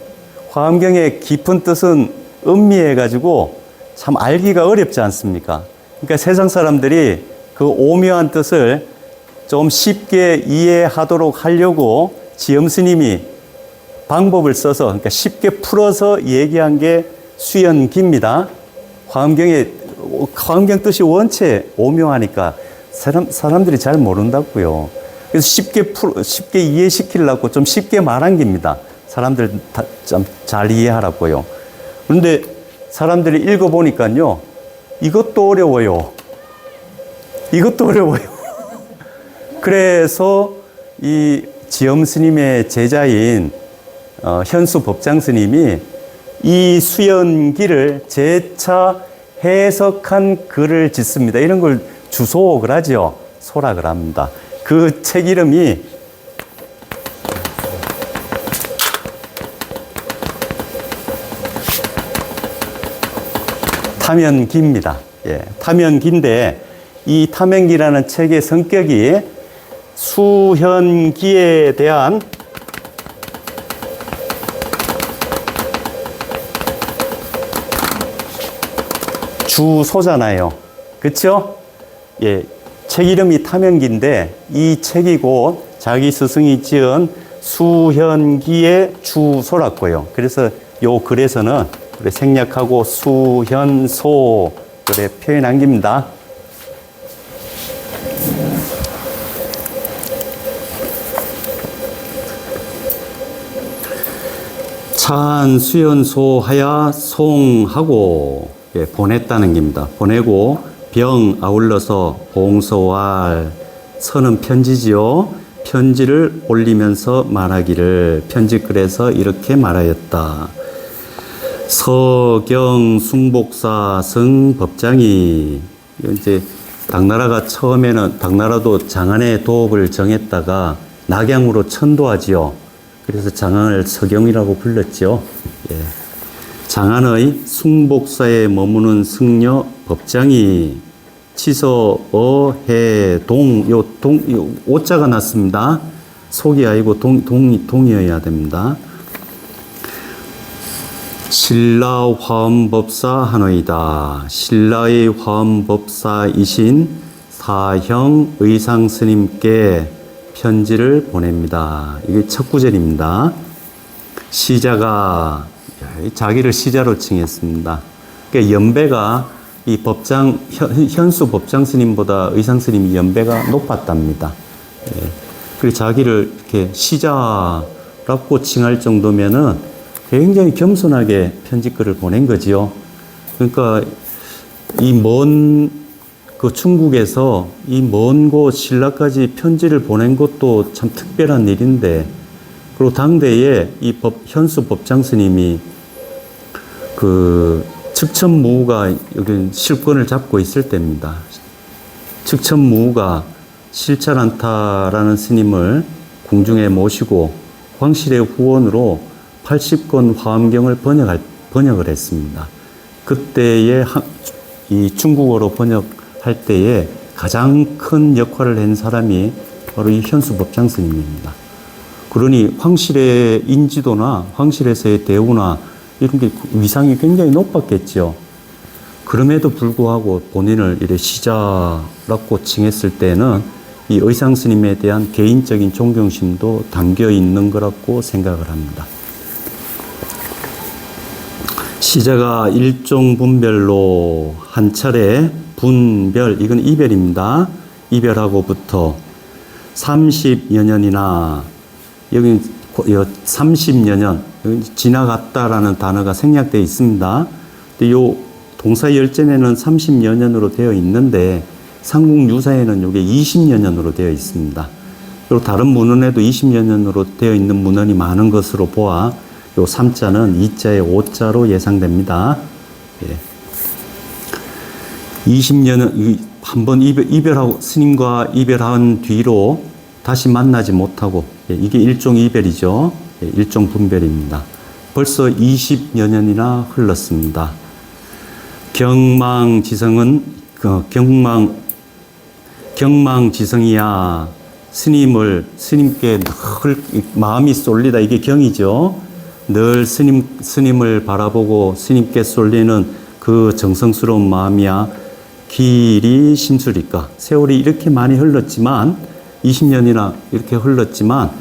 화엄경의 깊은 뜻은 음미해가지고 참 알기가 어렵지 않습니까? 그러니까 세상 사람들이 그 오묘한 뜻을 좀 쉽게 이해하도록 하려고 지엄 스님이 방법을 써서, 그러니까 쉽게 풀어서 얘기한 게 수연기입니다. 화엄경 뜻이 원체 오묘하니까 사람들이 잘 모른다고요. 그래서 쉽게 이해시키려고 좀 쉽게 말한 겁니다. 사람들 좀 잘 이해하라고요. 그런데 사람들이 읽어보니까요, 이것도 어려워요. 이것도 어려워요. 그래서 이 지엄 스님의 제자인 현수 법장 스님이 이 수연기를 재차 해석한 글을 짓습니다. 이런 걸 주소옥을 하죠. 소락을 합니다. 그 책 이름이 탐연기입니다. 예, 탐연기인데 이 탐연기라는 책의 성격이 수현기에 대한 주소잖아요. 그렇죠? 예, 책 이름이 탐연기인데 이 책이 곧 자기 스승이 지은 수현기의 주소랐고요. 그래서 요 글에서는 그래 생략하고 수현소 그래 표현한 겁니다. 차한 수연소하야 송하고 예, 보냈다는 겁니다. 보내고 병 아울러서 봉서왈 서는 편지지요. 편지를 올리면서 말하기를 편지글에서 이렇게 말하였다. 서경 숭복사 성 법장이 이제 당나라가 처음에는 당나라도 장안의 도읍을 정했다가 낙양으로 천도하지요. 그래서 장안을 서경이라고 불렀죠. 예. 장안의 숭복사에 머무는 승려 법장이 치서 어해동 요 오자가 났습니다. 속이 아니고 동이어야 됩니다. 신라 화엄법사 하노이다. 신라의 화엄법사이신 사형 의상 스님께 편지를 보냅니다. 이게 첫 구절입니다. 시자가 자기를 시자로 칭했습니다. 그러니까 연배가 이 법장 현수 법장 스님보다 의상 스님이 연배가 높았답니다. 예. 그리고 자기를 이렇게 시자라고 칭할 정도면은 굉장히 겸손하게 편지글을 보낸 거지요. 그러니까 이 그 중국에서 이 먼 곳 신라까지 편지를 보낸 것도 참 특별한 일인데, 그리고 당대에 이 현수 법장 스님이 그 측천무후가 여기 실권을 잡고 있을 때입니다. 측천무후가 실찰안타라는 스님을 궁중에 모시고 황실의 후원으로 80권 화엄경을 번역을 했습니다. 그때에 이 중국어로 번역할 때에 가장 큰 역할을 한 사람이 바로 이 현수 법장 스님입니다. 그러니 황실의 인지도나 황실에서의 대우나 이런 게 위상이 굉장히 높았겠죠. 그럼에도 불구하고 본인을 이래 시자라고 칭했을 때는 이 의상 스님에 대한 개인적인 존경심도 담겨 있는 거라고 생각을 합니다. 시자가 일종 분별로 한 차례 분별, 이건 이별입니다. 이별하고부터 30여 년이나 여기 30여 년 지나갔다라는 단어가 생략되어 있습니다. 근데 요 동사 열전에는 30여 년으로 되어 있는데 삼국 유사에는 이게 20여 년으로 되어 있습니다. 그리고 다른 문헌에도 20여 년으로 되어 있는 문헌이 많은 것으로 보아 요 3자는 2자의 5자로 예상됩니다. 예. 20년은 한번 이별하고 스님과 이별한 뒤로 다시 만나지 못하고, 예, 이게 일종 이별이죠. 예, 일종 분별입니다. 벌써 20여 년이나 흘렀습니다. 경망지성은 경망지성이야 스님께 늘 마음이 쏠리다. 이게 경이죠. 늘 스님을 바라보고 스님께 쏠리는 그 정성스러운 마음이야 길이 심술일까. 세월이 이렇게 많이 흘렀지만 20년이나 이렇게 흘렀지만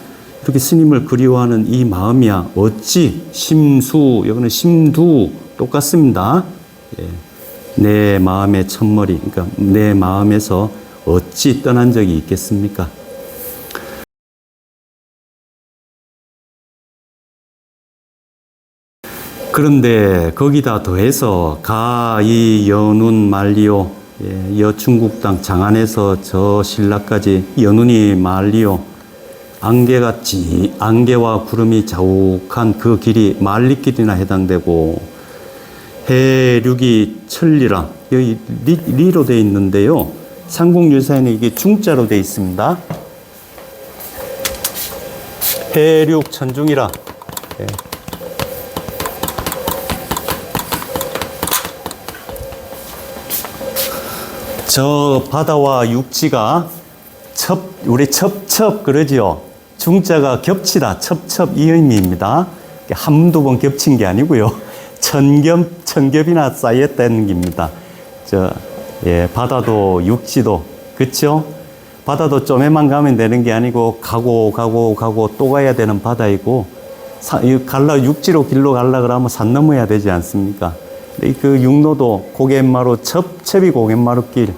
이렇게 스님을 그리워하는 이 마음이야 어찌 심수 여기는 심두 똑같습니다. 예. 내 마음의 첫머리 그러니까 내 마음에서 어찌 떠난 적이 있겠습니까? 그런데 거기다 더해서 가 이 연운 말리오 예, 여충국 땅 장안에서 저 신라까지 연운이 말리오 안개와 구름이 자욱한 그 길이 말리길이나 해당되고 해륙이 천리라 여기 리로 되어 있는데요. 삼국유사에는 이게 중자로 되어 있습니다. 해륙 천중이라 예. 저 바다와 육지가 우리 첩첩 그러지요. 중자가 겹치다, 첩첩 이 의미입니다. 한두 번 겹친 게 아니고요. 천겹이나 쌓였다는 겁니다. 예, 바다도 육지도, 그쵸? 바다도 좀에만 가면 되는 게 아니고, 가고 또 가야 되는 바다이고, 육지로 길로 가려 그러면 산 넘어야 되지 않습니까? 그 육로도 고갯마루 첩첩이 고갯마루길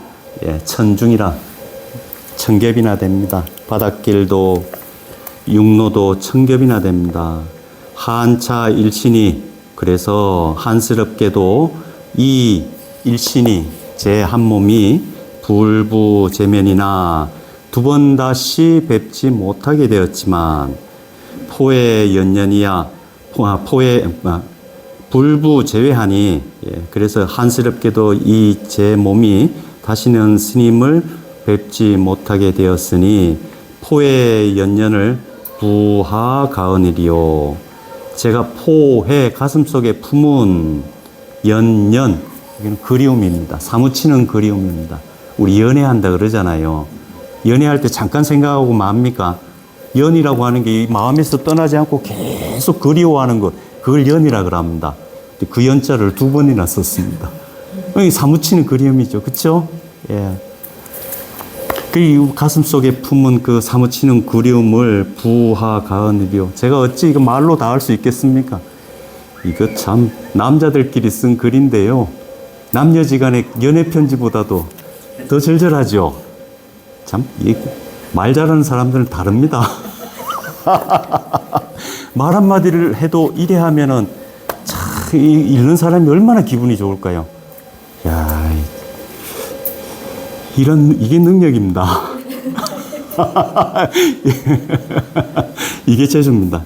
예, 천중이라 천겹이나 됩니다. 바닷길도 육로도 천겹이나 됩니다. 한차 일신이 그래서 한스럽게도 이 일신이 제 한 몸이 불부제면이나 두 번 다시 뵙지 못하게 되었지만 포의 연년이야 불부 제외하니 예, 그래서 한스럽게도 이 제 몸이 다시는 스님을 뵙지 못하게 되었으니 포의 연년을 부하 가언이리요. 제가 포해 가슴속에 품은 연년 이건 그리움입니다. 사무치는 그리움입니다. 우리 연애한다 그러잖아요. 연애할 때 잠깐 생각하고 맙니까? 연이라고 하는 게 이 마음에서 떠나지 않고 계속 그리워하는 것 그걸 연이라 그럽니다. 그 연자를 두 번이나 썼습니다. 사무치는 그리움이죠. 그렇죠? 예. 그 가슴 속에 품은 그 사무치는 그리움을 부하 가언이요. 제가 어찌 이거 말로 다 할 수 있겠습니까? 이거 참 남자들끼리 쓴 글인데요. 남녀지간의 연애 편지보다도 더 절절하죠. 참 말 잘하는 사람들은 다릅니다. 말 한마디를 해도 이래 하면은 읽는 사람이 얼마나 기분이 좋을까요? 야, 이게 능력입니다. 이게 재주입니다.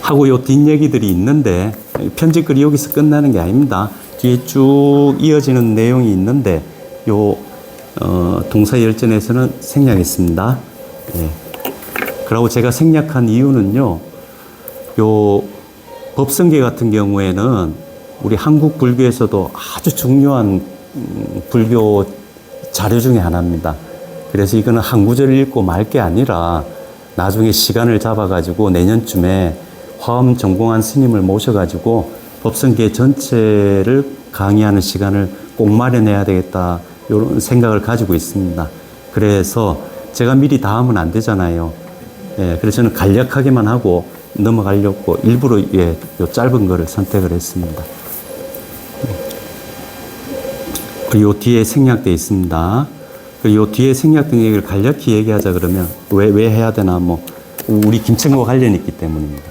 하고 요 뒷얘기들이 있는데 편집글이 여기서 끝나는 게 아닙니다. 뒤에 쭉 이어지는 내용이 있는데 요 동사열전에서는 생략했습니다. 예. 그리고 제가 생략한 이유는요. 요 법성계 같은 경우에는 우리 한국 불교에서도 아주 중요한 불교 자료 중에 하나입니다. 그래서 이거는 한 구절 읽고 말 게 아니라 나중에 시간을 잡아가지고 내년쯤에 화엄 전공한 스님을 모셔가지고 법성계 전체를 강의하는 시간을 꼭 마련해야 되겠다 이런 생각을 가지고 있습니다. 그래서 제가 미리 다 하면 안 되잖아요. 예, 그래서 저는 간략하게만 하고 넘어가려고 일부러 요 짧은 거를 선택을 했습니다. 그리고 요 뒤에 생략되어 있습니다. 그리고 요 뒤에 생략된 얘기를 간략히 얘기하자 그러면 왜 해야 되나 뭐 우리 김천과 관련이 있기 때문입니다.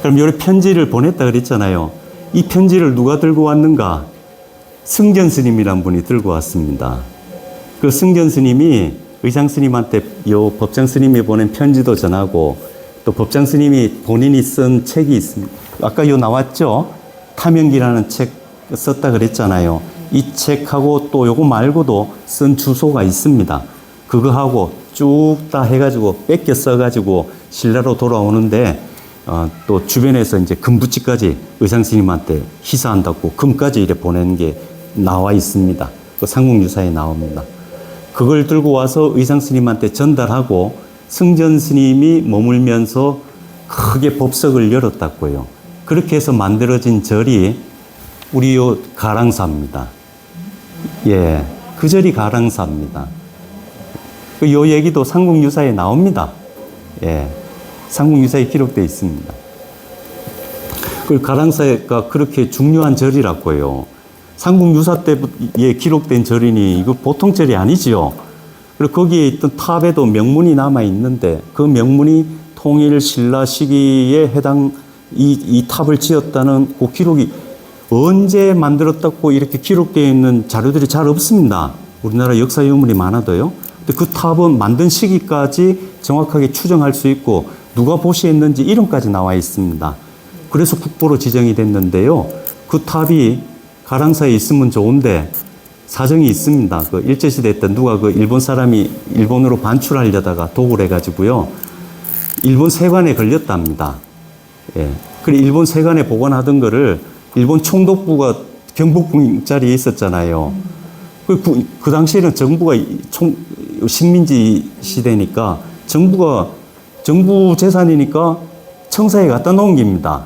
그럼 요 편지를 보냈다 그랬잖아요. 이 편지를 누가 들고 왔는가? 승전 스님이란 분이 들고 왔습니다. 그 승전 스님이 의상 스님한테 요 법장 스님이 보낸 편지도 전하고 또 법장 스님이 본인이 쓴 책이 있습니다. 아까 요 나왔죠? 타명기라는 책 썼다 그랬잖아요. 이 책하고 또 요거 말고도 쓴 주소가 있습니다. 그거하고 쭉 다 해가지고 뺏겨 써가지고 신라로 돌아오는데 또 주변에서 이제 금부치까지 의상 스님한테 희사한다고 금까지 이래 보내는 게 나와 있습니다. 그 삼국유사에 나옵니다. 그걸 들고 와서 의상 스님한테 전달하고 승전 스님이 머물면서 크게 법석을 열었다고요. 그렇게 해서 만들어진 절이 우리 요 가랑사입니다. 예, 그 절이 가랑사입니다. 요 얘기도 삼국유사에 나옵니다. 예. 삼국유사에 기록되어 있습니다. 그 가랑사가 그렇게 중요한 절이라고요. 삼국유사 때에 기록된 절이니 이거 보통 절이 아니지요. 그리고 거기에 있던 탑에도 명문이 남아 있는데 그 명문이 통일 신라 시기에 해당 이 탑을 지었다는 그 기록이 언제 만들었다고 이렇게 기록되어 있는 자료들이 잘 없습니다. 우리나라 역사 유물이 많아도요. 근데 그 탑은 만든 시기까지 정확하게 추정할 수 있고 누가 보시했는지 이름까지 나와 있습니다. 그래서 국보로 지정이 됐는데요. 그 탑이 가랑사에 있으면 좋은데 사정이 있습니다. 그 일제시대 때 누가 그 일본 사람이 일본으로 반출하려다가 도굴 해가지고요. 일본 세관에 걸렸답니다. 예. 그래 일본 세관에 보관하던 거를 일본 총독부가 경복궁짜리에 있었잖아요. 그 당시에는 정부가 식민지 시대니까 정부 재산이니까 청사에 갖다 놓은 겁니다.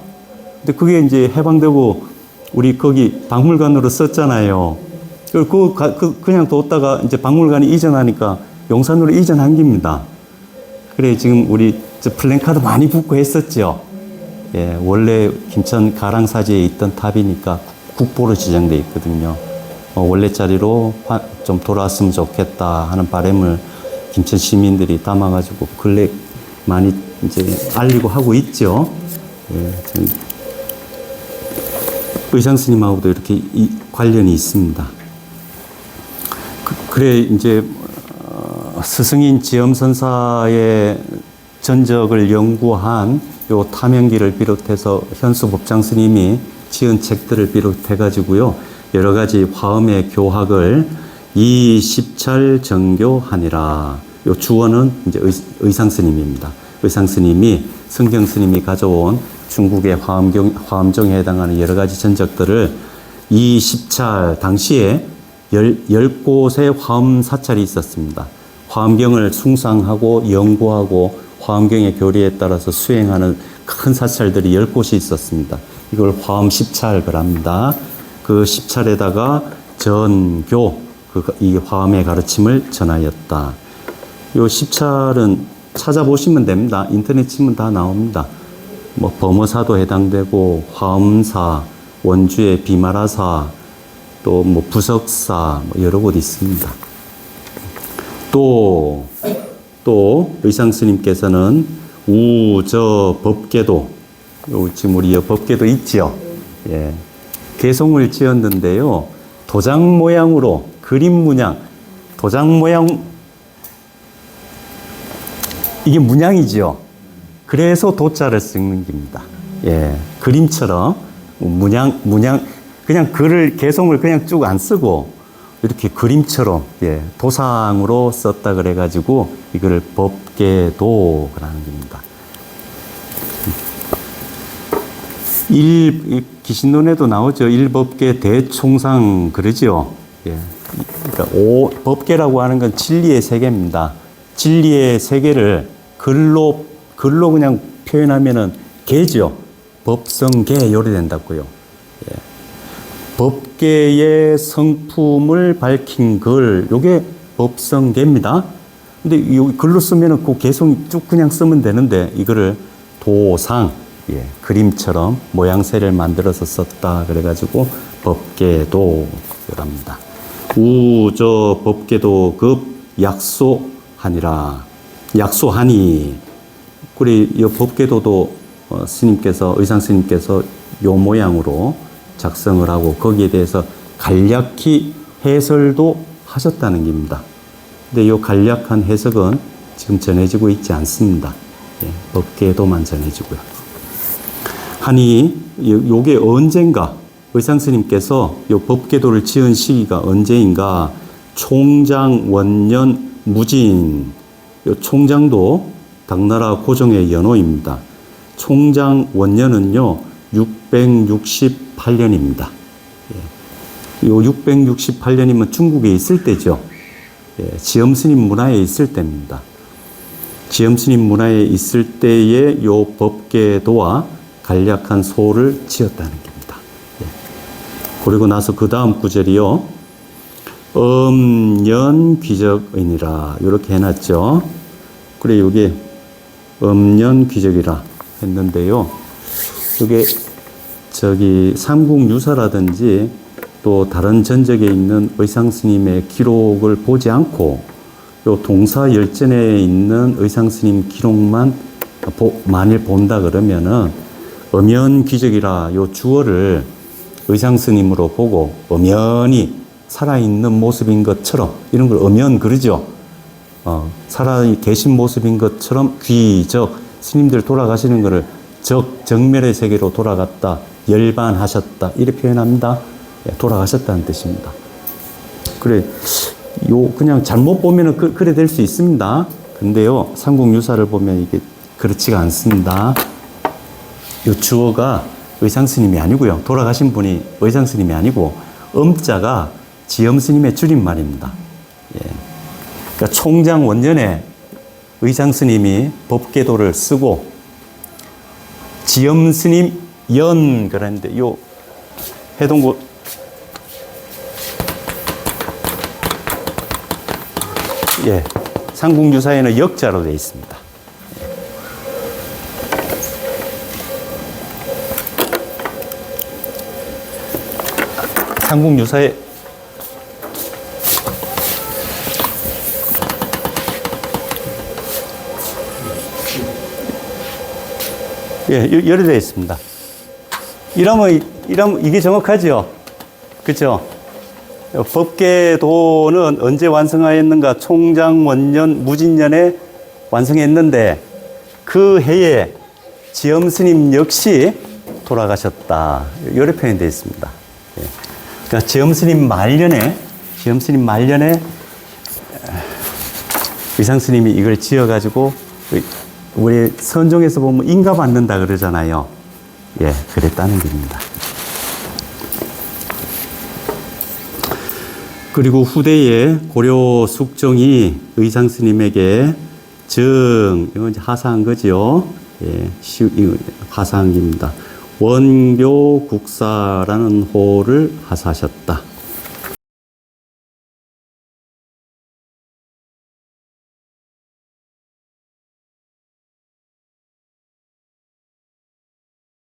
근데 그게 이제 해방되고 우리 거기 박물관으로 썼잖아요. 그냥 뒀다가 이제 박물관이 이전하니까 용산으로 이전한 겁니다. 그래 지금 우리 플랜카드 많이 붙고 했었죠. 예, 원래 김천 가랑사지에 있던 탑이니까 국보로 지정돼 있거든요. 원래 자리로 좀 돌아왔으면 좋겠다 하는 바람을 김천 시민들이 담아가지고 근래 많이 이제 알리고 하고 있죠. 예, 의상 스님하고도 이렇게 관련이 있습니다. 그래 이제 스승인 지엄선사의 전적을 연구한 요 탐연기를 비롯해서 현수 법장 스님이 지은 책들을 비롯해 가지고요 여러 가지 화엄의 교학을 이십찰 정교하니라. 요 주원은 이제 의상 스님입니다. 의상 스님이 성경 스님이 가져온 중국의 화엄종에 해당하는 여러 가지 전적들을 이십찰 당시에 10곳의 화엄 사찰이 있었습니다. 화엄경을 숭상하고 연구하고 화엄경의 교리에 따라서 수행하는 큰 사찰들이 10곳이 있었습니다. 이걸 화엄 십찰을 합니다. 그 십찰에다가 전교, 이 화엄의 가르침을 전하였다. 요 십찰은 찾아보시면 됩니다. 인터넷 치면 다 나옵니다. 뭐 범어사도 해당되고 화엄사, 원주의 비마라사, 또 뭐 부석사 뭐 여러 곳 있습니다. 또 의상 스님께서는 우저 법계도, 지금 우리 법계도 있죠. 예. 개송을 지었는데요. 도장 모양으로 그림 문양, 도장 모양 이게 문양이죠. 그래서 도자를 쓰는 겁니다. 예. 그림처럼 문양 그냥 글을 개송을 그냥 쭉 안 쓰고 이렇게 그림처럼 예, 도상으로 썼다 그래가지고 이거를 법계도라는 겁니다. 기신론에도 나오죠. 일법계 대총상 그러죠. 예. 그러니까 법계라고 하는 건 진리의 세계입니다. 진리의 세계를 글로 그냥 표현하면은 계죠. 법성계 요리된다고요. 예. 법계의 성품을 밝힌 글, 요게 법성계입니다. 근데 요 글로 쓰면은 그 개성 쭉 그냥 쓰면 되는데 이거를 도상, 예, 그림처럼 모양새를 만들어서 썼다 그래가지고 법계도랍니다. 우저 법계도급 약소하니라. 약소하니. 그래 이 법계도도 스님께서 의상 스님께서 요 모양으로 작성을 하고 거기에 대해서 간략히 해설도 하셨다는 겁니다. 근데 이 간략한 해석은 지금 전해지고 있지 않습니다. 예, 법계도만 전해지고요. 하니 요게 언젠가 의상 스님께서 이 법계도를 지은 시기가 언제인가? 총장 원년 무진. 요 총장도 당나라 고종의 연호입니다. 총장 원년은요 668년입니다. 예. 요 668년이면 중국에 있을 때죠. 예. 지엄스님 문화에 있을 때입니다. 지엄스님 문화에 있을 때의 요 법계도와 간략한 소를 지었다는 겁니다. 예. 그리고 나서 그 다음 구절이요. 음연귀적이니라 이렇게 해놨죠. 그래 여기 음연귀적이라 했는데요. 이게 저기 삼국유사라든지 또 다른 전적에 있는 의상스님의 기록을 보지 않고 요 동사열전에 있는 의상스님 기록만 만일 본다 그러면은 엄연귀적이라 요 주어를 의상스님으로 보고 엄연히 살아있는 모습인 것처럼 이런 걸 엄연 그러죠. 살아 계신 모습인 것처럼 귀적 스님들 돌아가시는 것을 정멸의 세계로 돌아갔다 열반하셨다 이렇게 표현합니다. 돌아가셨다는 뜻입니다. 그래 요 그냥 잘못 보면은 그래 될 수 있습니다. 근데요 삼국유사를 보면 이게 그렇지가 않습니다. 요 주어가 의상스님이 아니고요. 돌아가신 분이 의상스님이 아니고 음자가 지엄스님의 줄임말입니다. 예. 그러니까 총장 원년에 의상스님이 법계도를 쓰고 지엄스님 연 그랬는데 요 해동고 예 삼국유사에는 역자로 되어 있습니다. 삼국유사에 열이 되어 있습니다. 이러면 이게 정확하죠? 그렇죠? 법계도는 언제 완성하였는가? 총장 원년 무진년에 완성했는데 그 해에 지엄스님 역시 돌아가셨다. 이렇게 표현되어 있습니다. 그러니까 지엄스님 말년에 의상스님이 이걸 지어가지고 우리 선종에서 보면 인가 받는다 그러잖아요. 예, 그랬다는 겁니다. 그리고 후대에 고려 숙종이 의상스님에게 이건 이제 하사한 거죠. 예, 이거 하사한 겁니다. 원교 국사라는 호를 하사하셨다.